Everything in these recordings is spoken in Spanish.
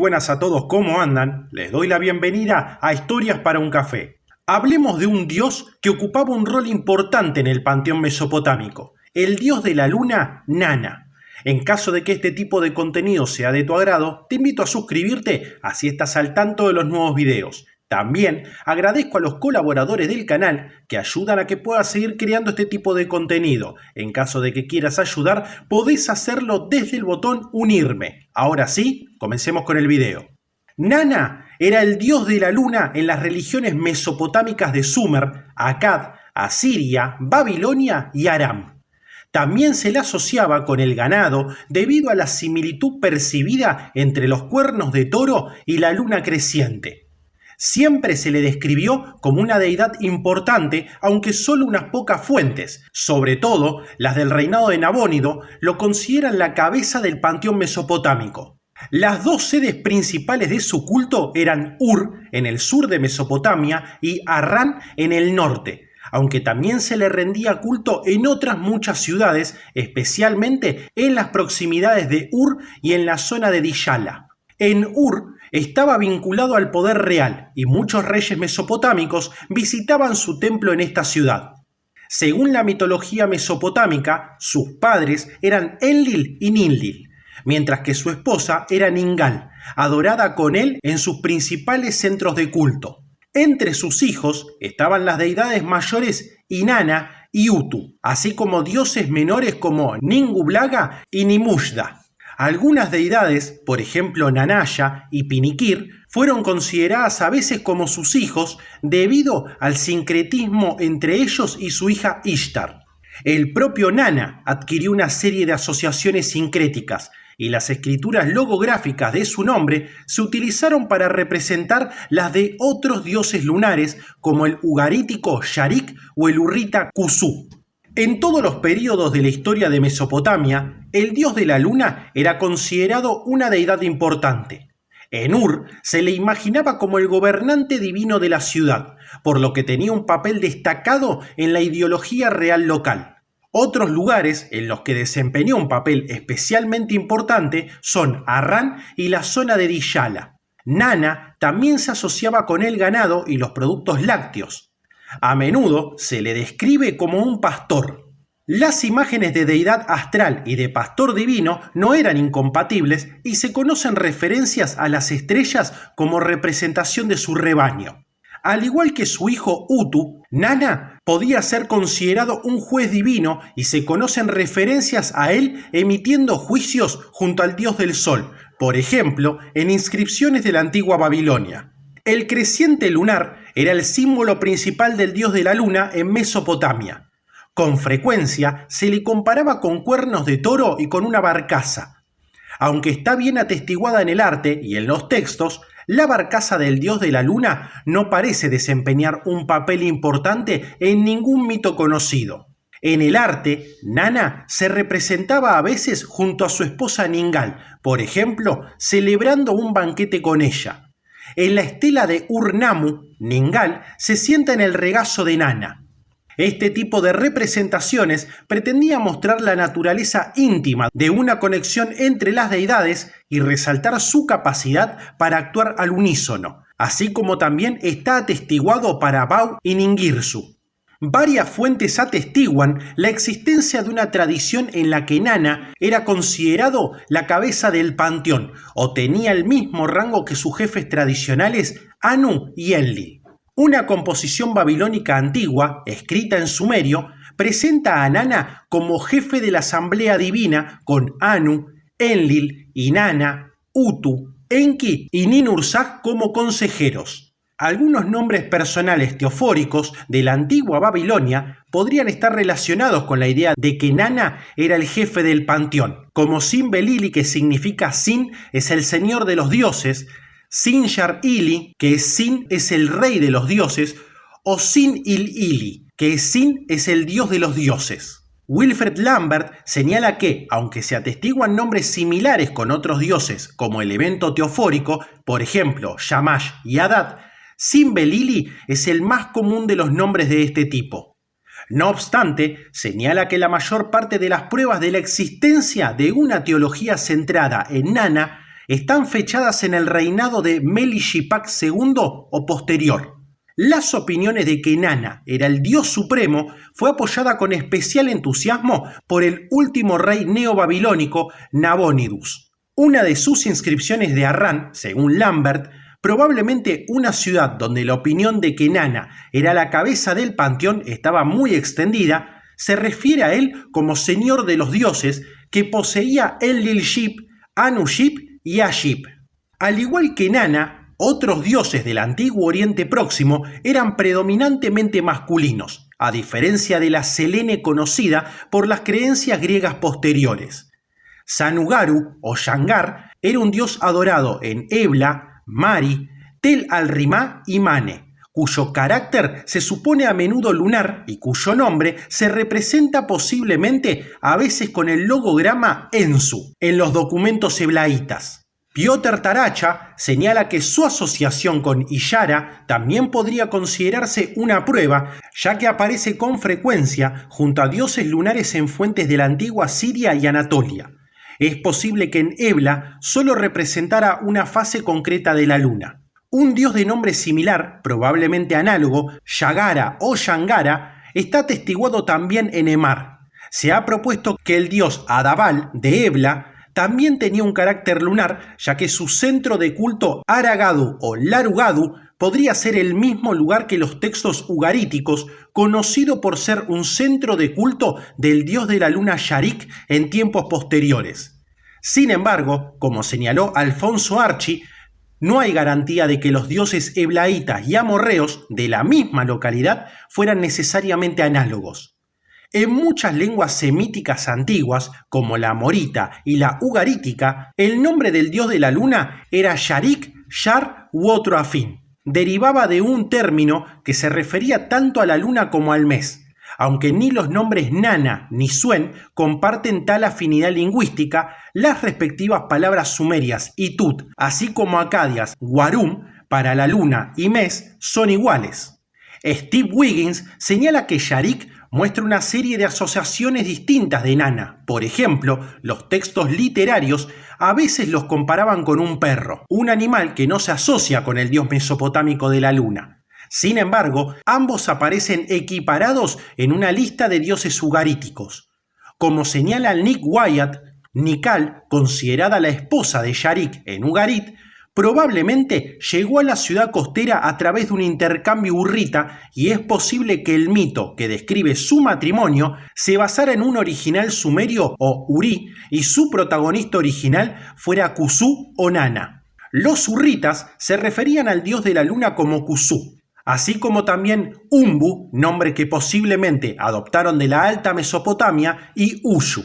buenas a todos, ¿cómo andan? Les doy la bienvenida a Historias para un Café. Hablemos de un dios que ocupaba un rol importante en el panteón mesopotámico, el dios de la luna, Nana. En caso de que este tipo de contenido sea de tu agrado, te invito a suscribirte, así estás al tanto de los nuevos videos. También agradezco a los colaboradores del canal que ayudan a que pueda seguir creando este tipo de contenido. En caso de que quieras ayudar, podés hacerlo desde el botón unirme. Ahora sí, comencemos con el video. Nana era el dios de la luna en las religiones mesopotámicas de Sumer, Akkad, Asiria, Babilonia y Aram. También se le asociaba con el ganado debido a la similitud percibida entre los cuernos de toro y la luna creciente. Siempre se le describió como una deidad importante, aunque solo unas pocas fuentes, sobre todo las del reinado de Nabónido, lo consideran la cabeza del panteón mesopotámico. Las dos sedes principales de su culto eran Ur, en el sur de Mesopotamia, y Harrán, en el norte, aunque también se le rendía culto en otras muchas ciudades, especialmente en las proximidades de Ur y en la zona de Diyala. En Ur estaba vinculado al poder real y muchos reyes mesopotámicos visitaban su templo en esta ciudad. Según la mitología mesopotámica, sus padres eran Enlil y Ninlil, mientras que su esposa era Ningal, adorada con él en sus principales centros de culto. Entre sus hijos estaban las deidades mayores Inanna y Utu, así como dioses menores como Ningublaga y Nimushda. Algunas deidades, por ejemplo Nanaya y Piniquir, fueron consideradas a veces como sus hijos debido al sincretismo entre ellos y su hija Ishtar. El propio Nana adquirió una serie de asociaciones sincréticas y las escrituras logográficas de su nombre se utilizaron para representar las de otros dioses lunares como el ugarítico Sharik o el hurrita Kusu. En todos los períodos de la historia de Mesopotamia, el dios de la luna era considerado una deidad importante. En Ur se le imaginaba como el gobernante divino de la ciudad, por lo que tenía un papel destacado en la ideología real local. Otros lugares en los que desempeñó un papel especialmente importante son Harrán y la zona de Diyala. Nana también se asociaba con el ganado y los productos lácteos. A menudo se le describe como un pastor. Las imágenes de deidad astral y de pastor divino no eran incompatibles y se conocen referencias a las estrellas como representación de su rebaño. Al igual que su hijo Utu, Nana podía ser considerado un juez divino y se conocen referencias a él emitiendo juicios junto al dios del sol, por ejemplo, en inscripciones de la antigua Babilonia. El creciente lunar era el símbolo principal del dios de la luna en Mesopotamia. Con frecuencia se le comparaba con cuernos de toro y con una barcaza. Aunque está bien atestiguada en el arte y en los textos, la barcaza del dios de la luna no parece desempeñar un papel importante en ningún mito conocido. En el arte, Nana se representaba a veces junto a su esposa Ningal, por ejemplo, celebrando un banquete con ella. En la estela de Ur-Nammu, Ningal se sienta en el regazo de Nana. Este tipo de representaciones pretendía mostrar la naturaleza íntima de una conexión entre las deidades y resaltar su capacidad para actuar al unísono, así como también está atestiguado para Bau y Ningirsu. Varias fuentes atestiguan la existencia de una tradición en la que Nana era considerado la cabeza del panteón o tenía el mismo rango que sus jefes tradicionales Anu y Enlil. Una composición babilónica antigua, escrita en sumerio, presenta a Nana como jefe de la asamblea divina con Anu, Enlil, Inanna, Utu, Enki y Ninhursag como consejeros. Algunos nombres personales teofóricos de la antigua Babilonia podrían estar relacionados con la idea de que Nana era el jefe del panteón, como Sin-Belili, que significa Sin es el señor de los dioses, Sin-Shar-Ili, que Sin es el rey de los dioses, o Sin-Il-Ili, que Sin es el dios de los dioses. Wilfred Lambert señala que, aunque se atestiguan nombres similares con otros dioses como el evento teofórico, por ejemplo Shamash y Adad, Sin-Belili es el más común de los nombres de este tipo. No obstante, señala que la mayor parte de las pruebas de la existencia de una teología centrada en Nana están fechadas en el reinado de Meli-Shipak II o posterior. Las opiniones de que Nana era el dios supremo fue apoyada con especial entusiasmo por el último rey neobabilónico Nabónidos. Una de sus inscripciones de Harran, según Lambert, probablemente una ciudad donde la opinión de que Nana era la cabeza del panteón estaba muy extendida, se refiere a él como señor de los dioses que poseía Enlil-Ship, Anu-Ship y Aship. Al igual que Nana, otros dioses del antiguo Oriente Próximo eran predominantemente masculinos, a diferencia de la Selene conocida por las creencias griegas posteriores. Sanugaru o Shangar era un dios adorado en Ebla, Mari, Tel al-Rimá y Mane, cuyo carácter se supone a menudo lunar y cuyo nombre se representa posiblemente a veces con el logograma Ensu en los documentos heblaitas. Piotr Taracha señala que su asociación con Ishara también podría considerarse una prueba, ya que aparece con frecuencia junto a dioses lunares en fuentes de la antigua Siria y Anatolia. Es posible que en Ebla solo representara una fase concreta de la luna. Un dios de nombre similar, probablemente análogo, Yagara o Shangara, está atestiguado también en Emar. Se ha propuesto que el dios Adabal de Ebla también tenía un carácter lunar, ya que su centro de culto Aragadu o Larugadu podría ser el mismo lugar que los textos ugaríticos, conocido por ser un centro de culto del dios de la luna Sharik en tiempos posteriores. Sin embargo, como señaló Alfonso Archi, no hay garantía de que los dioses eblaitas y amorreos de la misma localidad fueran necesariamente análogos. En muchas lenguas semíticas antiguas, como la amorita y la ugarítica, el nombre del dios de la luna era Sharik, Shar u otro afín. Derivaba de un término que se refería tanto a la luna como al mes, aunque ni los nombres Nana ni Suen comparten tal afinidad lingüística, las respectivas palabras sumerias y Tut, así como acadias Warum para la luna y mes, son iguales. Steve Wiggins señala que Sharik muestra una serie de asociaciones distintas de Nana. Por ejemplo, los textos literarios a veces los comparaban con un perro, un animal que no se asocia con el dios mesopotámico de la luna. Sin embargo, ambos aparecen equiparados en una lista de dioses ugaríticos. Como señala Nick Wyatt, Nikal, considerada la esposa de Sharik en Ugarit, probablemente llegó a la ciudad costera a través de un intercambio hurrita y es posible que el mito que describe su matrimonio se basara en un original sumerio o Uri y su protagonista original fuera Kusu o Nana. Los hurritas se referían al dios de la luna como Kusu, así como también Umbu, nombre que posiblemente adoptaron de la Alta Mesopotamia, y Ushu.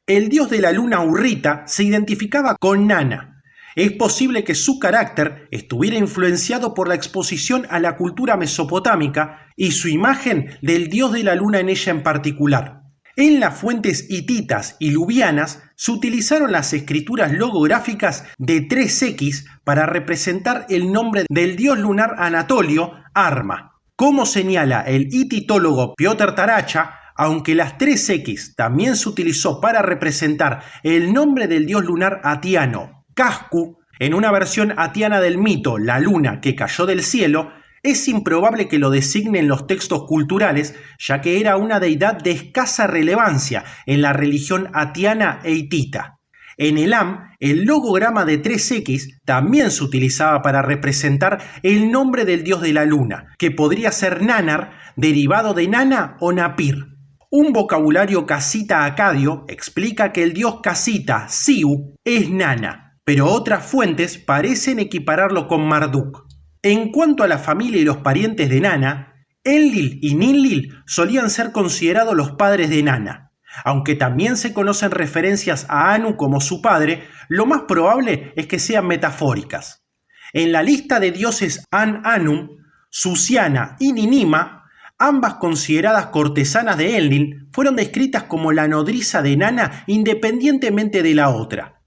El dios de la luna hurrita se identificaba con Nana. Es posible que su carácter estuviera influenciado por la exposición a la cultura mesopotámica y su imagen del dios de la luna en ella en particular. En las fuentes hititas y luvianas se utilizaron las escrituras logográficas de 3X para representar el nombre del dios lunar anatolio, Arma. Como señala el hititólogo Piotr Taracha, aunque las 3X también se utilizó para representar el nombre del dios lunar atiano, Cascu, en una versión atiana del mito La luna que cayó del cielo, es improbable que lo designen los textos culturales, ya que era una deidad de escasa relevancia en la religión atiana e hitita. En Elam, el logograma de 3X también se utilizaba para representar el nombre del dios de la luna, que podría ser Nanar, derivado de Nana o Napir. Un vocabulario casita acadio explica que el dios casita, Siu, es Nana, pero otras fuentes parecen equipararlo con Marduk. En cuanto a la familia y los parientes de Nana, Enlil y Ninlil solían ser considerados los padres de Nana. Aunque también se conocen referencias a Anu como su padre, lo más probable es que sean metafóricas. En la lista de dioses An-Anum, Susiana y Ninima, ambas consideradas cortesanas de Enlil, fueron descritas como la nodriza de Nana independientemente de la otra.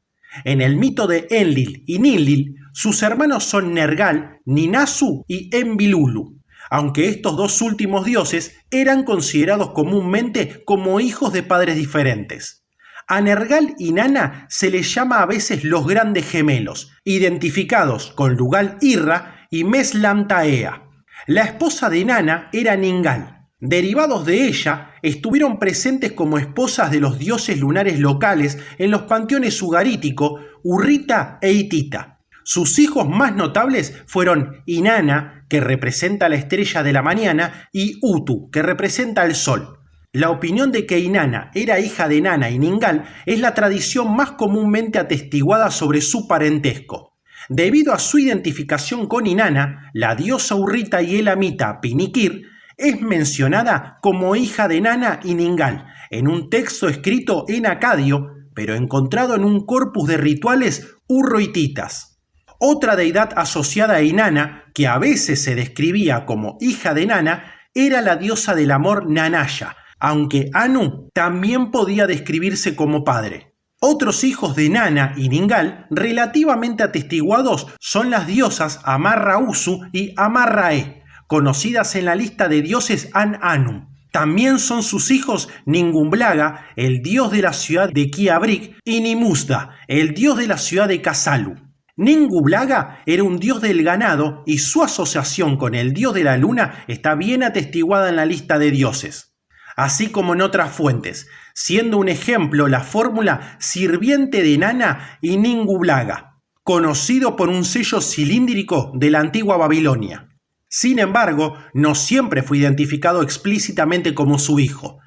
En el mito de Enlil y Ninlil, sus hermanos son Nergal, Ninasu y Enbilulu, aunque estos dos últimos dioses eran considerados comúnmente como hijos de padres diferentes. A Nergal y Nana se les llama a veces los grandes gemelos, identificados con Lugal-Irra y Meslam-Taea. La esposa de Nana era Ningal. Derivados de ella, estuvieron presentes como esposas de los dioses lunares locales en los panteones ugarítico, Urrita e Hitita. Sus hijos más notables fueron Inanna, que representa la estrella de la mañana, y Utu, que representa el sol. La opinión de que Inanna era hija de Nana y Ningal es la tradición más comúnmente atestiguada sobre su parentesco. Debido a su identificación con Inanna, la diosa Urrita y elamita Piniquir es mencionada como hija de Nana y Ningal en un texto escrito en acadio, pero encontrado en un corpus de rituales urrohititas. Otra deidad asociada a Inanna, que a veces se describía como hija de Nana, era la diosa del amor Nanaya, aunque Anu también podía describirse como padre. Otros hijos de Nana y Ningal relativamente atestiguados son las diosas Amarra-Usu y Amarra-E, conocidas en la lista de dioses An-Anum. También son sus hijos Ningumblaga, el dios de la ciudad de Kiabrik, y Nimuzda, el dios de la ciudad de Kasalu. Ningumblaga era un dios del ganado y su asociación con el dios de la luna está bien atestiguada en la lista de dioses, así como en otras fuentes, siendo un ejemplo la fórmula sirviente de Nana y Ningumblaga, conocido por un sello cilíndrico de la antigua Babilonia. Sin embargo, no siempre fue identificado explícitamente como su hijo.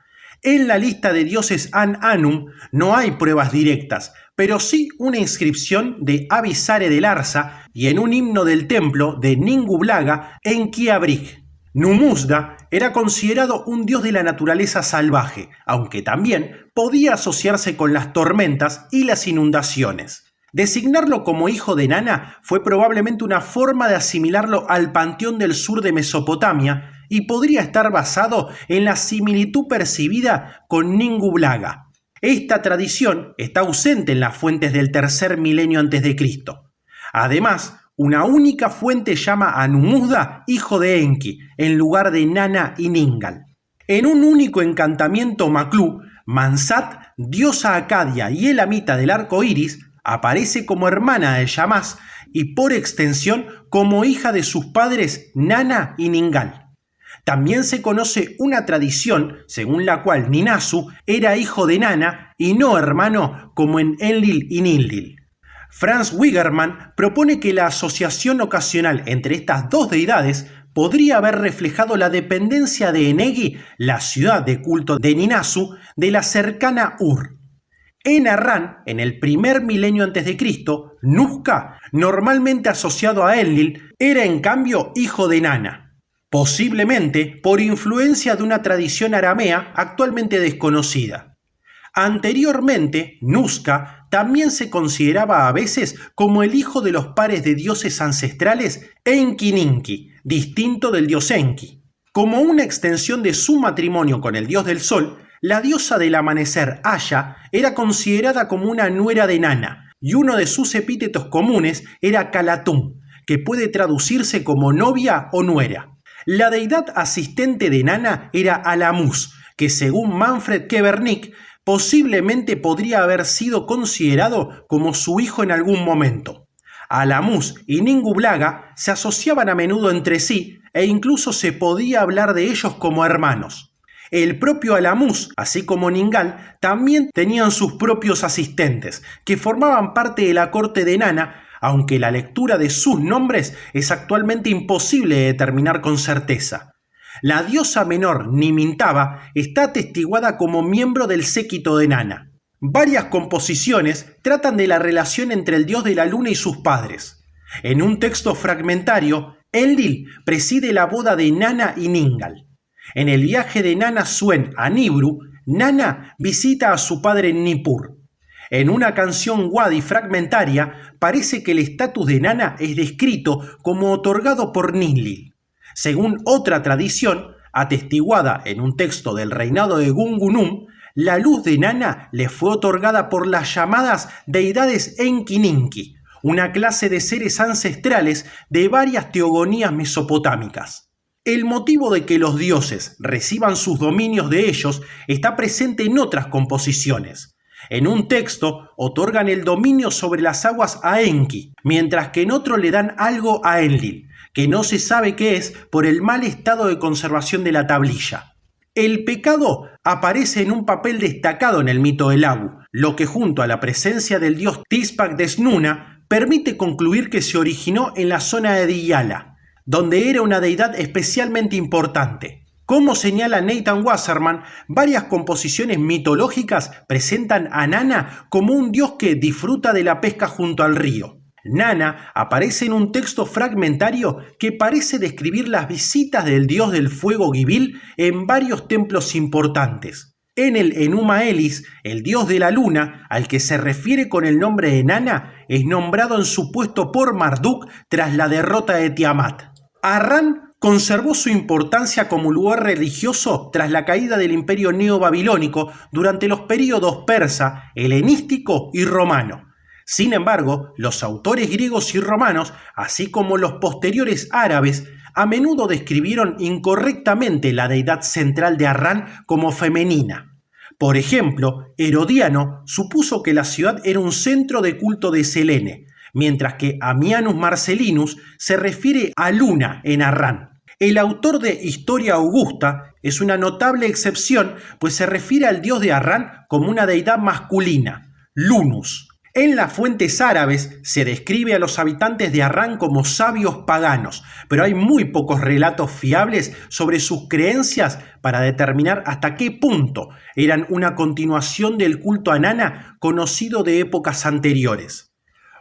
En la lista de dioses An-Anum no hay pruebas directas, pero sí una inscripción de Avisare de Larsa y en un himno del templo de Ningumblaga en Kiabrik. Numuzda era considerado un dios de la naturaleza salvaje, aunque también podía asociarse con las tormentas y las inundaciones. Designarlo como hijo de Nana fue probablemente una forma de asimilarlo al panteón del sur de Mesopotamia y podría estar basado en la similitud percibida con Ningumblaga. Esta tradición está ausente en las fuentes del tercer milenio a.C. Además, una única fuente llama a Numuzda hijo de Enki, en lugar de Nana y Ningal. En un único encantamiento Maclú, Mansat, diosa acadia y elamita del arco iris, aparece como hermana de Yamás y por extensión como hija de sus padres Nana y Ningal. También se conoce una tradición según la cual Ninasu era hijo de Nana y no hermano como en Enlil y Ninlil. Franz Wigermann propone que la asociación ocasional entre estas dos deidades podría haber reflejado la dependencia de Enegi, la ciudad de culto de Ninasu, de la cercana Ur. En Harran, en el primer milenio a.C., Nuzca, normalmente asociado a Enlil, era en cambio hijo de Nana, posiblemente por influencia de una tradición aramea actualmente desconocida. Anteriormente, Nuzca también se consideraba a veces como el hijo de los pares de dioses ancestrales Enki-Ninki, distinto del dios Enki. Como una extensión de su matrimonio con el dios del sol, la diosa del amanecer, Aya, era considerada como una nuera de Nana, y uno de sus epítetos comunes era Calatum, que puede traducirse como novia o nuera. La deidad asistente de Nana era Alamuz, que según Manfred Kebernick, posiblemente podría haber sido considerado como su hijo en algún momento. Alamuz y Ningumblaga se asociaban a menudo entre sí e incluso se podía hablar de ellos como hermanos. El propio Alamuz, así como Ningal, también tenían sus propios asistentes, que formaban parte de la corte de Nana, aunque la lectura de sus nombres es actualmente imposible de determinar con certeza. La diosa menor Nimintaba está atestiguada como miembro del séquito de Nana. Varias composiciones tratan de la relación entre el dios de la luna y sus padres. En un texto fragmentario, Enlil preside la boda de Nana y Ningal. En el viaje de Nana Suen a Nibru, Nana visita a su padre en Nippur. En una canción wadi fragmentaria, parece que el estatus de Nana es descrito como otorgado por Ninlil. Según otra tradición, atestiguada en un texto del reinado de Gungunum, la luz de Nana le fue otorgada por las llamadas deidades Enki-Ninki, una clase de seres ancestrales de varias teogonías mesopotámicas. El motivo de que los dioses reciban sus dominios de ellos está presente en otras composiciones. En un texto otorgan el dominio sobre las aguas a Enki, mientras que en otro le dan algo a Enlil, que no se sabe qué es por el mal estado de conservación de la tablilla. El pecado aparece en un papel destacado en el mito del Abu, lo que junto a la presencia del dios Tispak Desnuna permite concluir que se originó en la zona de Diyala, donde era una deidad especialmente importante. Como señala Nathan Wasserman, varias composiciones mitológicas presentan a Nana como un dios que disfruta de la pesca junto al río. Nana aparece en un texto fragmentario que parece describir las visitas del dios del fuego Gibil en varios templos importantes. En el Enuma Elis, el dios de la luna, al que se refiere con el nombre de Nana, es nombrado en su puesto por Marduk tras la derrota de Tiamat. Arran conservó su importancia como lugar religioso tras la caída del imperio neobabilónico durante los períodos persa, helenístico y romano. Sin embargo, los autores griegos y romanos, así como los posteriores árabes, a menudo describieron incorrectamente la deidad central de Arran como femenina. Por ejemplo, Herodiano supuso que la ciudad era un centro de culto de Selene, mientras que Ammianus Marcellinus se refiere a Luna en Arran. El autor de Historia Augusta es una notable excepción, pues se refiere al dios de Arran como una deidad masculina, Lunus. En las fuentes árabes se describe a los habitantes de Arran como sabios paganos, pero hay muy pocos relatos fiables sobre sus creencias para determinar hasta qué punto eran una continuación del culto a Nana conocido de épocas anteriores.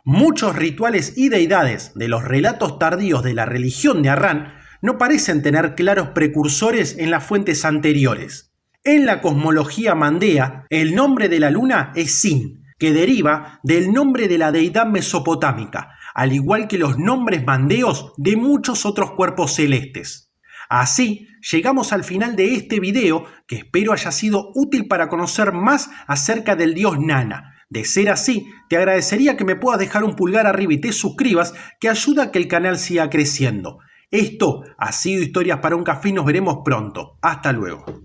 Muchos rituales y deidades de los relatos tardíos de la religión de Arran no parecen tener claros precursores en las fuentes anteriores. En la cosmología mandea, el nombre de la luna es Sin, que deriva del nombre de la deidad mesopotámica, al igual que los nombres mandeos de muchos otros cuerpos celestes. Así, llegamos al final de este video, que espero haya sido útil para conocer más acerca del dios Nana. De ser así, te agradecería que me puedas dejar un pulgar arriba y te suscribas, que ayuda a que el canal siga creciendo. Esto ha sido Historias para un Café y nos veremos pronto. Hasta luego.